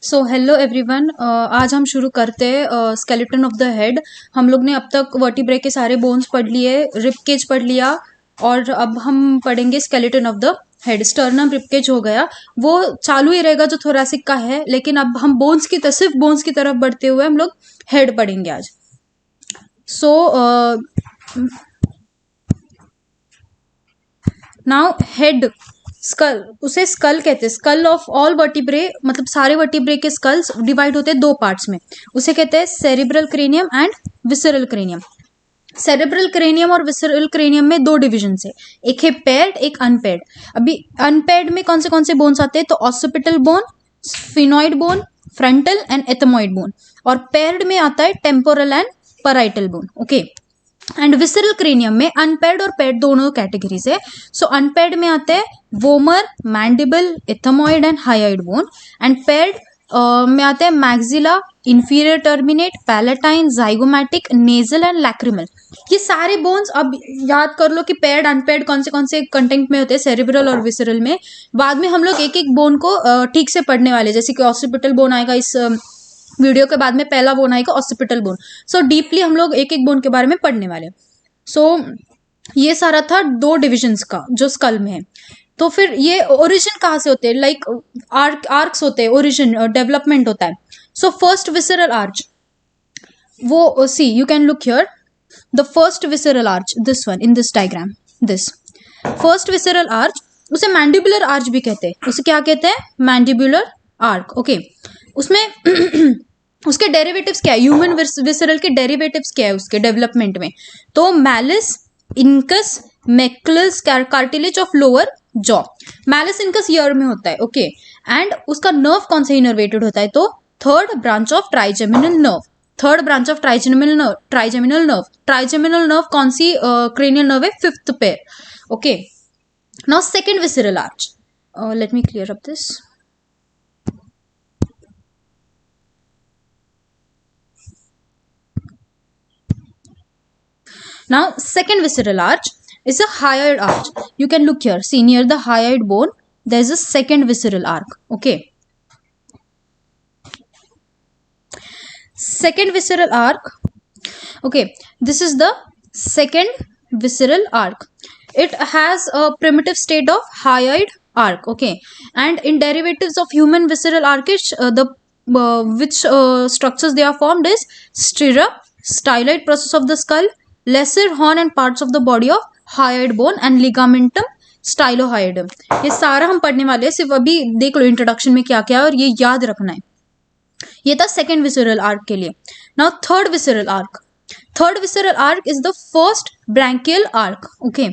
So hello everyone, आज हम शुरू करते हैं स्केलेटन ऑफ द हेड। हम लोग ने अब तक वर्टिब्रे के सारे बोन्स पढ़ लिए, रिब केज पढ़ लिया और अब हम पढ़ेंगे skeleton of the head. Sternum rib cage हो गया, वो चालू ही रहेगा जो थोरैसिक का है, लेकिन अब हम सिर्फ बोन्स की तरफ बढ़ते हुए हम लोग हेड पढ़ेंगे आज। सो नाउ हेड, स्कल, उसे स्कल कहते हैं। स्कल ऑफ ऑल वर्टिब्रे, मतलब सारे वर्टिब्रे के स्कल्स डिवाइड होते हैं दो पार्ट्स में। उसे कहते हैं cerebral cranium and visceral cranium. Cerebral cranium और विसरल क्रेनियम में दो डिविजन है, एक है पेयर्ड, एक अनपेयर्ड। अभी अनपेयर्ड में कौन से बोन्स आते हैं, तो occipital bone, sphenoid bone, frontal and ethmoid bone. और पेयर्ड में आता है temporal and parietal bone. Okay, and visceral cranium में अनपेयर्ड और पेयर्ड दोनों कैटेगरीज है। सो अनपेयर्ड में आते हैं vomer, mandible, ethmoid and hide bone. And paired में आते हैं maxilla, inferior terminate, palatine, zygomatic, nasal and lacrimal. ये सारे बोन्स अब याद कर लो कि पेयर्ड अनपेयर्ड कौन से कंटेंट में होते हैं सेरिब्रल और विसरल में। बाद में हम लोग एक एक बोन को ठीक से पढ़ने वाले, जैसे कि ऑसिपिटल बोन आएगा इस वीडियो के बाद में, पहला बोन आएगा ऑसिपिटल बोन। सो डीपली हम लोग एक एक बोन के बारे में पढ़ने वाले। सो ये सारा था दो डिविजन्स का जो स्कल में है। तो फिर ये ओरिजिन कहाँ से होते हैं, लाइक आर्क्स होते हैं, ओरिजिन डेवलपमेंट होता है। सो फर्स्ट विसरल आर्च, वो see you can look here the first visceral arch, this one in this diagram, this first visceral arch, उसे मैंडिबुलर आर्च भी कहते हैं। उसे क्या कहते हैं, मैंडिबुलर आर्क। ओके, उसमें उसके डेरिवेटिव्स क्या है, ह्यूमन विसरल के डेरिवेटिव्स क्या है उसके डेवलपमेंट में, तो malleus, incus, Meckel's cartilage of lower jaw. Malleus incus ear में होता है। ओके, एंड उसका नर्व कौन से इनर्वेटेड होता है, तो third branch of trigeminal nerve. Third branch of trigeminal nerve, trigeminal nerve कौन सी क्रेनियल नर्व है, fifth pair. Okay, now second visceral arch, let me clear up this. Now, second visceral arch is a hyoid arch. You can look here. See, near the hyoid bone, there is a second visceral arc. Okay. Second visceral arc. Okay, this is the second visceral arc. It has a primitive state of hyoid arc. Okay, and in derivatives of human visceral arch, which structures they are formed is stirrup, styloid process of the skull, lesser horn and parts of the body of hyoid bone and ligamentum stylohyoidum। ये सारा हम पढ़ने वाले हैं, सिर्फ अभी देख लो introduction में क्या क्या है और ये याद रखना है। ये था सेकेंड विसरल आर्क के लिए। Now third visceral arch, third visceral arch is the first branchial arch. Okay,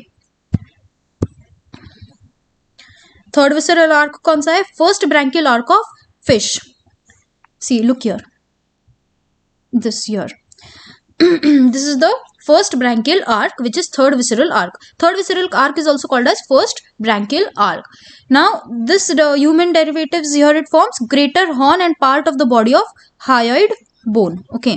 third visceral arch कौन सा है, first branchial arch of fish. See look here, this here this is the first branchial arc, which is third visceral arc. Third visceral arc is also called as first branchial arc. Now this the human derivatives here, it forms greater horn and part of the body of hyoid bone. Okay,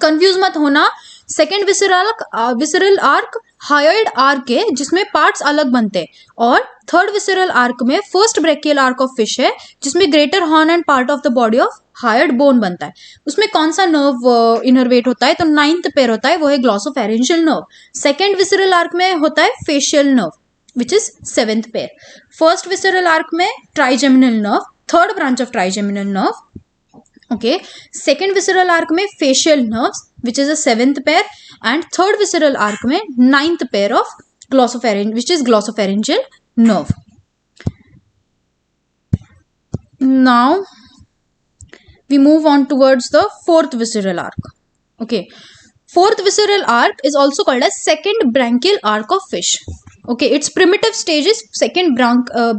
confuse मत होना, second visceral arc hyoid arc है जिसमें parts अलग बनते हैं, और third visceral arch में first brachial arc of fish है जिसमें greater horn and part of the body of hyoid bone बनता है। उसमें कौन सा नर्व इनर्वेट होता है, तो नाइन्थ पेयर होता है, वो है glossopharyngeal nerve. Second visceral arch में होता है facial nerve, which is seventh pair. First visceral arch में trigeminal nerve, third branch of trigeminal nerve. Okay, second visceral arch में facial nerves, which is a seventh pair, and third visceral arc में ninth pair of which is glossopharyngeal nerve. Now we move on towards the fourth visceral arc. Okay, fourth visceral arc is also called as second branchial arc of fish. Okay, its primitive stage is second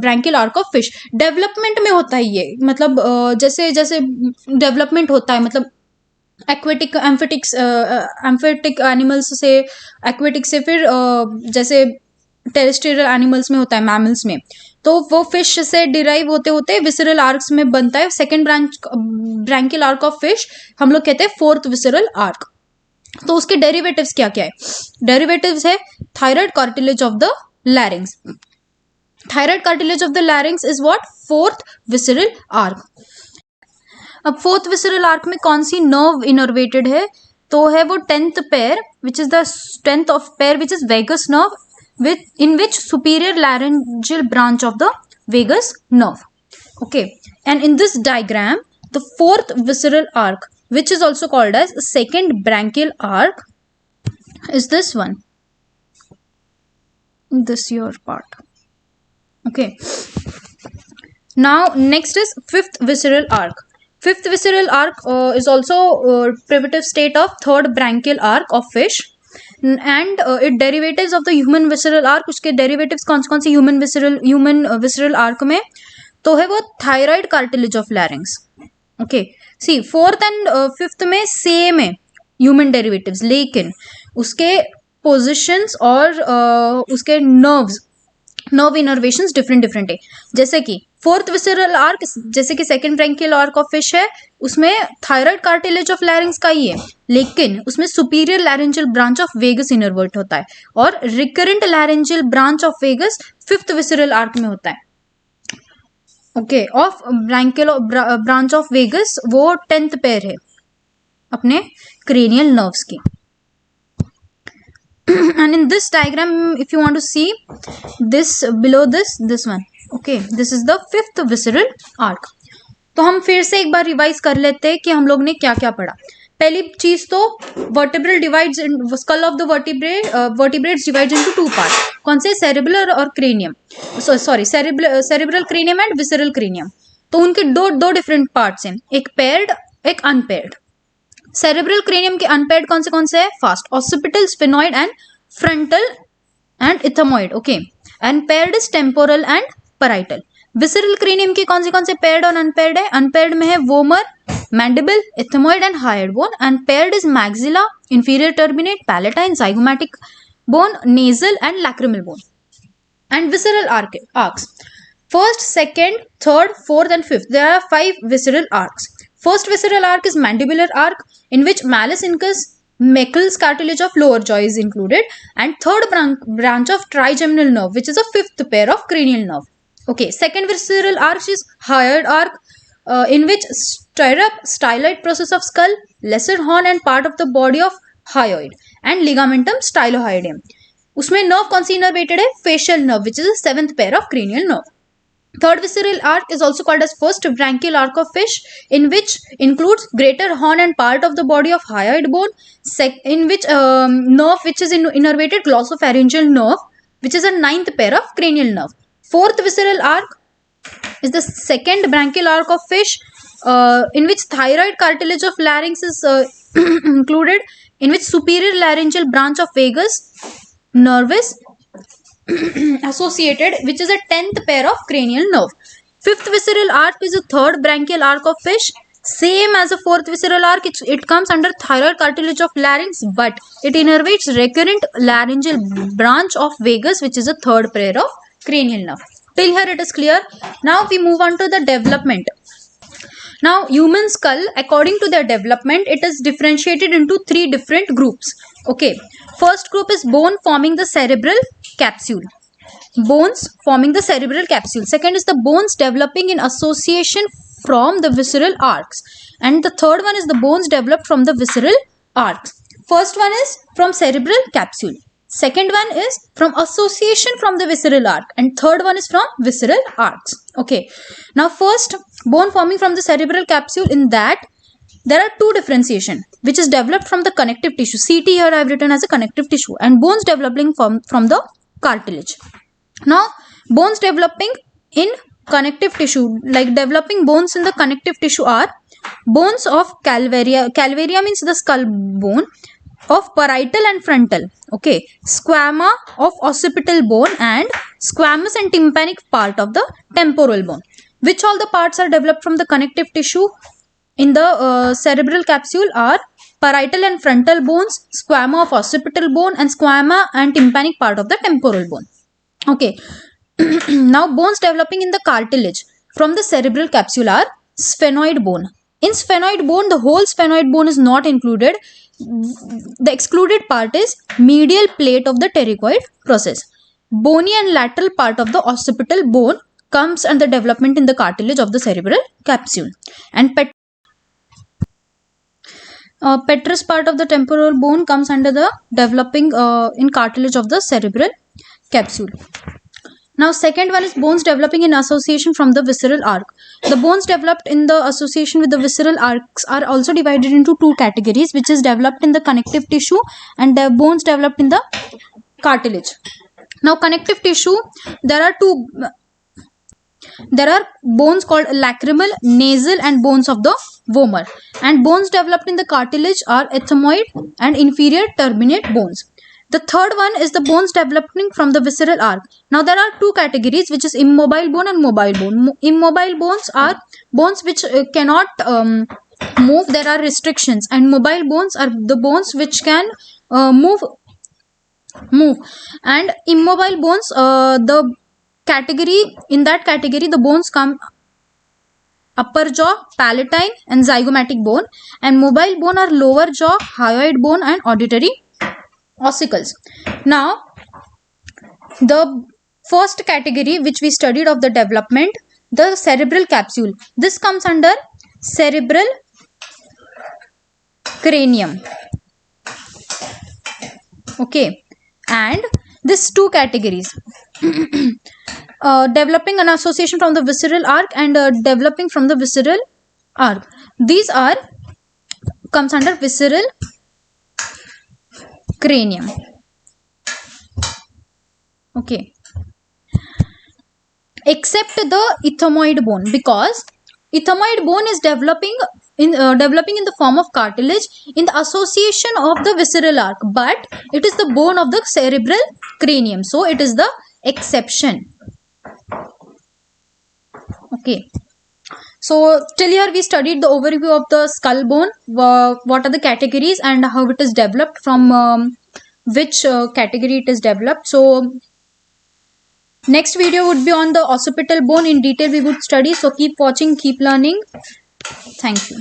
branchial arc of fish. Development में होता है ये, मतलब जैसे जैसे development होता है, मतलब एक्वेटिक एम्फेटिक एनिमल्स से, एक्वेटिक से फिर जैसे टेरेस्ट्रियल एनिमल्स में होता है, मैमल्स में, तो वो फिश से डिराइव होते होते विसरल आर्क्स में बनता है। Second branchial arch of fish हम लोग कहते हैं फोर्थ विसरल आर्क। तो उसके डेरिवेटिव्स क्या क्या है, डेरिवेटिव्स है thyroid cartilage of the larynx. Thyroid cartilage of the larynx is what, fourth visceral arc. अब फोर्थ विसरल आर्क में कौन सी नर्व इनर्वेटेड है, तो है वो 10th pair which is the 10th of pair which is vagus nerve with in which superior laryngeal branch of the vagus nerve. Okay, and in this diagram the fourth visceral arc, which is also called as second branchial arc, is this one, this your part. Okay, now next is fifth visceral arc. Fifth visceral arc is also privative state of third branchial arc of fish, and it derivatives of the human visceral arc. उसके derivatives कौन से human visceral arc में, तो है वो thyroid cartilage of larynx. Okay, see fourth and fifth में same है human derivatives, लेकिन उसके positions और उसके nerve innervations different है. जैसे कि फोर्थ विसरल आर्क, जैसे कि second branchial arch of fish है, उसमें थायराइड कार्टिलेज ऑफ लैरिंग्स का ही है, लेकिन उसमें superior laryngeal branch of vagus innervate होता है, और recurrent laryngeal branch of vagus fifth visceral arch में होता है. Okay, of branchial branch of vagus वो 10th पेयर है अपने क्रेनियल नर्व्स की. And in this diagram, if you want to see this below this one, okay, this is the fifth visceral arc. तो हम फिर से एक बार रिवाइज कर लेते हैं कि हम लोग ने क्या क्या पढ़ा. पहली चीज तो vertebral divides, skull of the vertebrates divides into two part. कौन से? सेरेब्रल और cranium, sorry cerebral cranium and visceral cranium. तो उनके दो डिफरेंट पार्ट्स हैं, एक पेयर्ड एक अनपेयर्ड. सेरेब्रल क्रेनियम के अनपेयर्ड कौन से है? Fast, occipital, sphenoid and frontal and ethmoid. Okay, and paired is temporal and parietal. Visceral cranium के कौन से पेयर्ड और अनपेयर्ड है? अनपेयर्ड में है vomer, mandible, ethmoid and hired bone, and paired is maxilla, inferior terminate, palatine, zygomatic bone, nasal and lacrimal bone. And visceral arcs, first, second, third, fourth and fifth. There are 5 visceral arcs. First visceral arc is mandibular arc, in which malleus incus, Meckel's cartilage of lower jaw is included, and third branch of trigeminal nerve, which is a 5th pair of cranial nerve. Okay, second visceral arc is hyoid arc, in which stirrup, styloid process of skull, lesser horn and part of the body of hyoid, and ligamentum stylohyoideum. उसमें nerve कौन सी innervated है? Facial nerve, which is a 7th pair of cranial nerve. Third visceral arc is also called as first branchial arc of fish, in which includes greater horn and part of the body of hyoid bone, in which nerve which is innervated, glossopharyngeal nerve, which is a 9th pair of cranial nerve. Fourth visceral arc is the second branchial arc of fish, in which thyroid cartilage of larynx is included, in which superior laryngeal branch of vagus nerve is associated, which is a 10th pair of cranial nerve. Fifth visceral arc is the third branchial arc of fish, same as the fourth visceral arc. It comes under thyroid cartilage of larynx, but it innervates recurrent laryngeal branch of vagus, which is a third pair of cranial nerve. Till here it is clear. Now we move on to the development. Now human skull, according to their development, it is differentiated into 3 different groups. Okay, first group is bone forming the cerebral capsule. Bones forming the cerebral capsule. Second is the bones developing in association from the visceral arcs, and the third one is the bones developed from the visceral arcs. First one is from cerebral capsule, second one is from association from the visceral arc, and third one is from visceral arcs. Okay, now first, bone forming from the cerebral capsule. In that there are 2 differentiation, which is developed from the connective tissue. CT here I have written as a connective tissue, and bones developing from the cartilage. Now bones developing in connective tissue, like developing bones in the connective tissue, are bones of calvaria. Calvaria means the skull bone, of parietal and frontal. Okay, squama of occipital bone, and squamous and tympanic part of the temporal bone. Which all the parts are developed from the connective tissue in the cerebral capsule are parietal and frontal bones, squama of occipital bone, and squama and tympanic part of the temporal bone. Okay, now bones developing in the cartilage from the cerebral capsule are sphenoid bone. In sphenoid bone, the whole sphenoid bone is not included. The excluded part is medial plate of the pterygoid process. Bony and lateral part of the occipital bone comes under development in the cartilage of the cerebral capsule. And Petrous part of the temporal bone comes under the developing in cartilage of the cerebral capsule. Now second one is bones developing in association from the visceral arc. The bones developed in the association with the visceral arcs are also divided into two categories, which is developed in the connective tissue and the bones developed in the cartilage. Now connective tissue, there are bones called lacrimal, nasal and bones of the vomer, and bones developed in the cartilage are ethmoid and inferior turbinate bones. The third one is the bones developing from the visceral arc. Now there are two categories, which is immobile bone and mobile bone. Immobile bones are bones which cannot move, there are restrictions, and mobile bones are the bones which can move. And immobile bones, the category the bones come upper jaw, palatine and zygomatic bone, and mobile bone are lower jaw, hyoid bone and auditory ossicles. Now the first category which we studied of the development, the cerebral capsule, this comes under cerebral cranium. Okay, and this two categories developing an association from the visceral arc and developing from the visceral arc, these are comes under visceral cranium. Okay, except the ethmoid bone, because ethmoid bone is developing in the form of cartilage in the association of the visceral arc, but it is the bone of the cerebral cranium, so it is the exception. Okay, so till here we studied the overview of the skull bone, what are the categories and how it is developed, from which category it is developed. So next video would be on the occipital bone. In detail we would study, so keep watching, keep learning. Thank you.